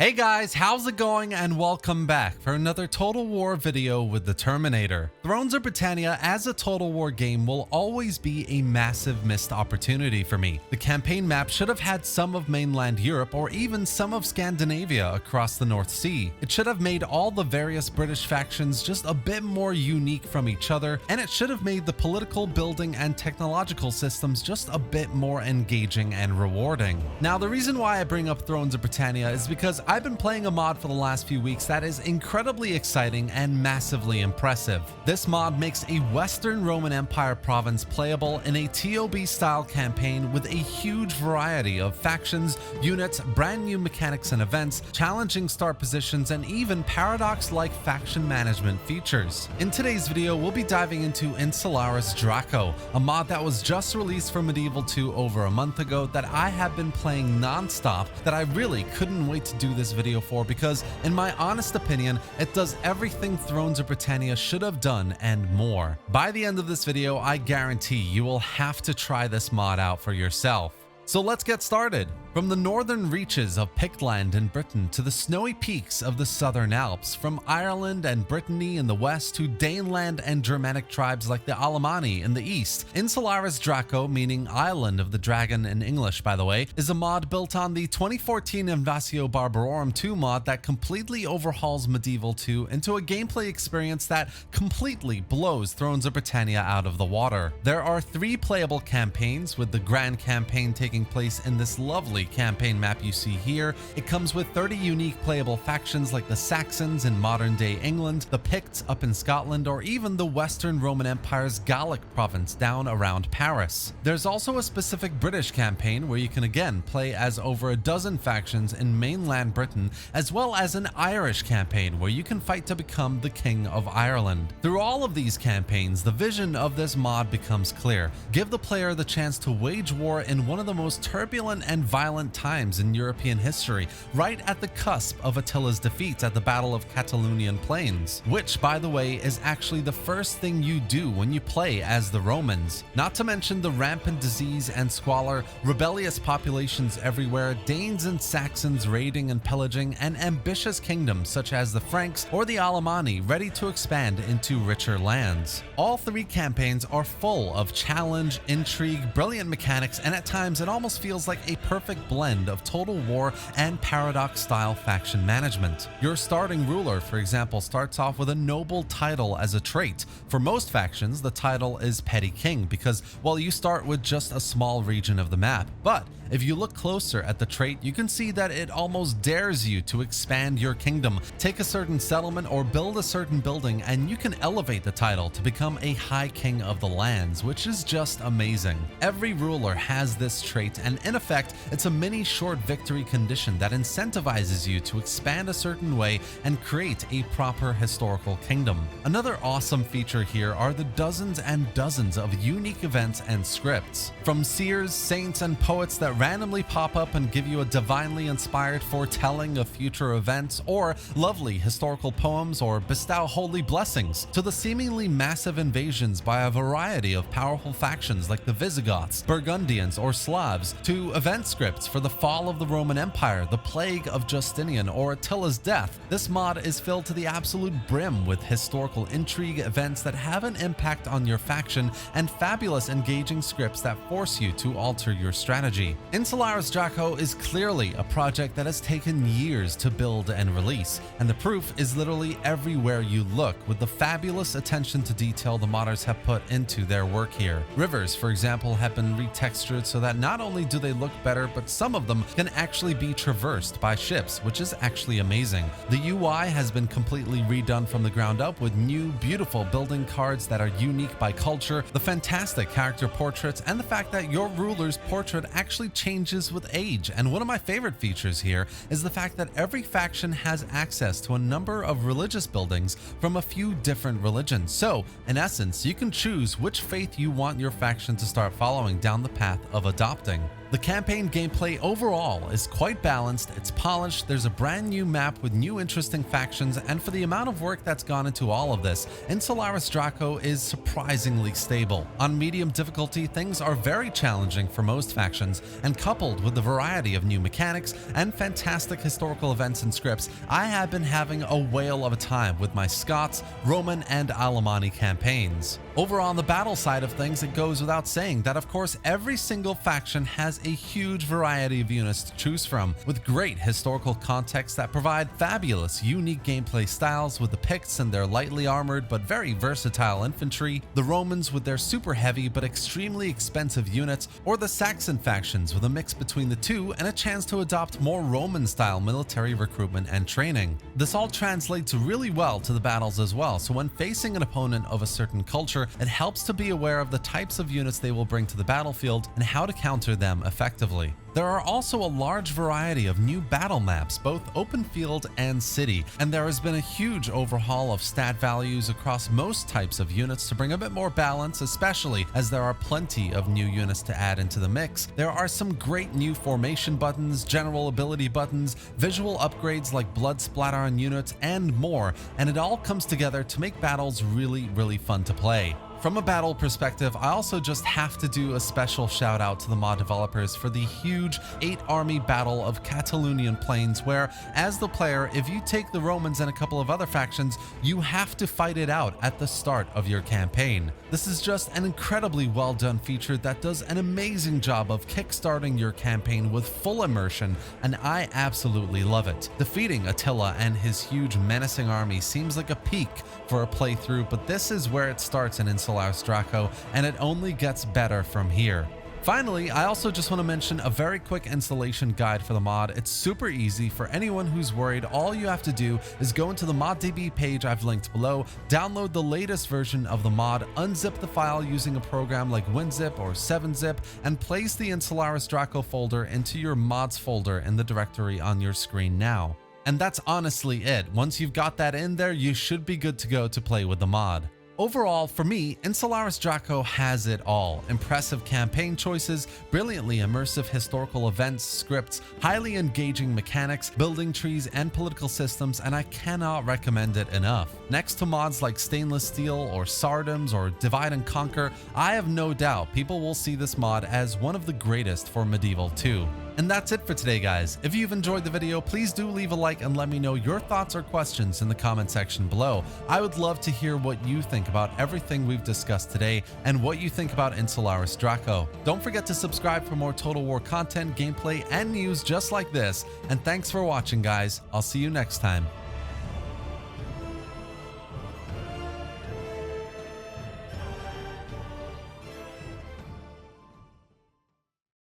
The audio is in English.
Hey guys, how's it going and welcome back for another Total War video with the Terminator. Thrones of Britannia as a Total War game will always be a massive missed opportunity for me. The campaign map should have had some of mainland Europe or even some of Scandinavia across the North Sea. It should have made all the various British factions just a bit more unique from each other, and it should have made the political, building, and technological systems just a bit more engaging and rewarding. Now, the reason why I bring up Thrones of Britannia is because I've been playing a mod for the last few weeks that is incredibly exciting and massively impressive. This mod makes a Western Roman Empire province playable in a TOB style campaign with a huge variety of factions, units, brand new mechanics and events, challenging start positions, and even paradox-like faction management features. In today's video, we'll be diving into Insularis Draco, a mod that was just released for Medieval 2 over a month ago that I have been playing non-stop, that I really couldn't wait to do this video for because, in my honest opinion, it does everything Thrones of Britannia should have done and more. By the end of this video, I guarantee you will have to try this mod out for yourself. So let's get started. From the northern reaches of Pictland in Britain to the snowy peaks of the Southern Alps, from Ireland and Brittany in the west to Daneland and Germanic tribes like the Alemanni in the east, Insularis Draco, meaning Island of the Dragon in English by the way, is a mod built on the 2014 Invatio Barbarorum 2 mod that completely overhauls Medieval 2 into a gameplay experience that completely blows Thrones of Britannia out of the water. There are 3 playable campaigns, with the Grand Campaign taking place in this lovely campaign map you see here. It comes with 30 unique playable factions like the Saxons in modern-day England, the Picts up in Scotland, or even the Western Roman Empire's Gallic province down around Paris. There's also a specific British campaign where you can again play as over a dozen factions in mainland Britain, as well as an Irish campaign where you can fight to become the King of Ireland. Through all of these campaigns, the vision of this mod becomes clear. Give the player the chance to wage war in one of the most turbulent and violent times in European history, right at the cusp of Attila's defeat at the Battle of Catalonian Plains, which, by the way, is actually the first thing you do when you play as the Romans. Not to mention the rampant disease and squalor, rebellious populations everywhere, Danes and Saxons raiding and pillaging, and ambitious kingdoms such as the Franks or the Alemanni ready to expand into richer lands. All 3 campaigns are full of challenge, intrigue, brilliant mechanics, and at times it almost feels like a perfect blend of Total War and paradox style faction management. Your starting ruler, for example, starts off with a noble title as a trait. For most factions, the title is Petty King because, well, you start with just a small region of the map. But if you look closer at the trait, you can see that it almost dares you to expand your kingdom, take a certain settlement, or build a certain building, and you can elevate the title to become a High King of the lands, which is just amazing. Every ruler has this trait, and in effect, it's a mini short victory condition that incentivizes you to expand a certain way and create a proper historical kingdom. Another awesome feature here are the dozens and dozens of unique events and scripts. From seers, saints, and poets that randomly pop up and give you a divinely inspired foretelling of future events, or lovely historical poems, or bestow holy blessings, to the seemingly massive invasions by a variety of powerful factions like the Visigoths, Burgundians, or Slavs, to event scripts for the fall of the Roman Empire, the plague of Justinian, or Attila's death. This mod is filled to the absolute brim with historical intrigue, events that have an impact on your faction, and fabulous engaging scripts that force you to alter your strategy. Insularis Draco is clearly a project that has taken years to build and release, and the proof is literally everywhere you look with the fabulous attention to detail the modders have put into their work here. Rivers, for example, have been retextured so that not only do they look better, but some of them can actually be traversed by ships, which is actually amazing. The UI has been completely redone from the ground up with new, beautiful building cards that are unique by culture, the fantastic character portraits, and the fact that your ruler's portrait actually changes with age. And one of my favorite features here is the fact that every faction has access to a number of religious buildings from a few different religions. So, in essence, you can choose which faith you want your faction to start following down the path of adopting. The campaign gameplay overall is quite balanced, it's polished, there's a brand new map with new interesting factions, and for the amount of work that's gone into all of this, Insularis Draco is surprisingly stable. On medium difficulty, things are very challenging for most factions, and coupled with the variety of new mechanics and fantastic historical events and scripts, I have been having a whale of a time with my Scots, Roman, and Alemanni campaigns. Over on the battle side of things, it goes without saying that of course every single faction has a huge variety of units to choose from, with great historical context that provide fabulous, unique gameplay styles, with the Picts and their lightly armored but very versatile infantry, the Romans with their super heavy but extremely expensive units, or the Saxon factions with a mix between the two and a chance to adopt more Roman-style military recruitment and training. This all translates really well to the battles as well, so when facing an opponent of a certain culture, it helps to be aware of the types of units they will bring to the battlefield and how to counter them effectively. There are also a large variety of new battle maps, both open field and city, and there has been a huge overhaul of stat values across most types of units to bring a bit more balance, especially as there are plenty of new units to add into the mix. There are some great new formation buttons, general ability buttons, visual upgrades like blood splatter on units, and more, and it all comes together to make battles really fun to play. From a battle perspective, I also just have to do a special shout out to the mod developers for the huge 8-army battle of Catalonian Plains, where, as the player, if you take the Romans and a couple of other factions, you have to fight it out at the start of your campaign. This is just an incredibly well done feature that does an amazing job of kickstarting your campaign with full immersion, and I absolutely love it. Defeating Attila and his huge menacing army seems like a peak for a playthrough, but this is where it starts in Insularis Draco, and it only gets better from here. Finally, I also just want to mention a very quick installation guide for the mod. It's super easy for anyone who's worried. All you have to do is go into the ModDB page I've linked below, download the latest version of the mod, unzip the file using a program like WinZip or 7-zip, and place the Insularis Draco folder into your mods folder in the directory on your screen now. And that's honestly it. Once you've got that in there, you should be good to go to play with the mod. Overall, for me, Insularis Draco has it all. Impressive campaign choices, brilliantly immersive historical events, scripts, highly engaging mechanics, building trees, and political systems, and I cannot recommend it enough. Next to mods like Stainless Steel or Sardoms or Divide and Conquer, I have no doubt people will see this mod as one of the greatest for Medieval 2. And that's it for today, guys. If you've enjoyed the video, please do leave a like and let me know your thoughts or questions in the comment section below. I would love to hear what you think about everything we've discussed today and what you think about Insularis Draco. Don't forget to subscribe for more Total War content, gameplay, and news just like this. And thanks for watching, guys. I'll see you next time.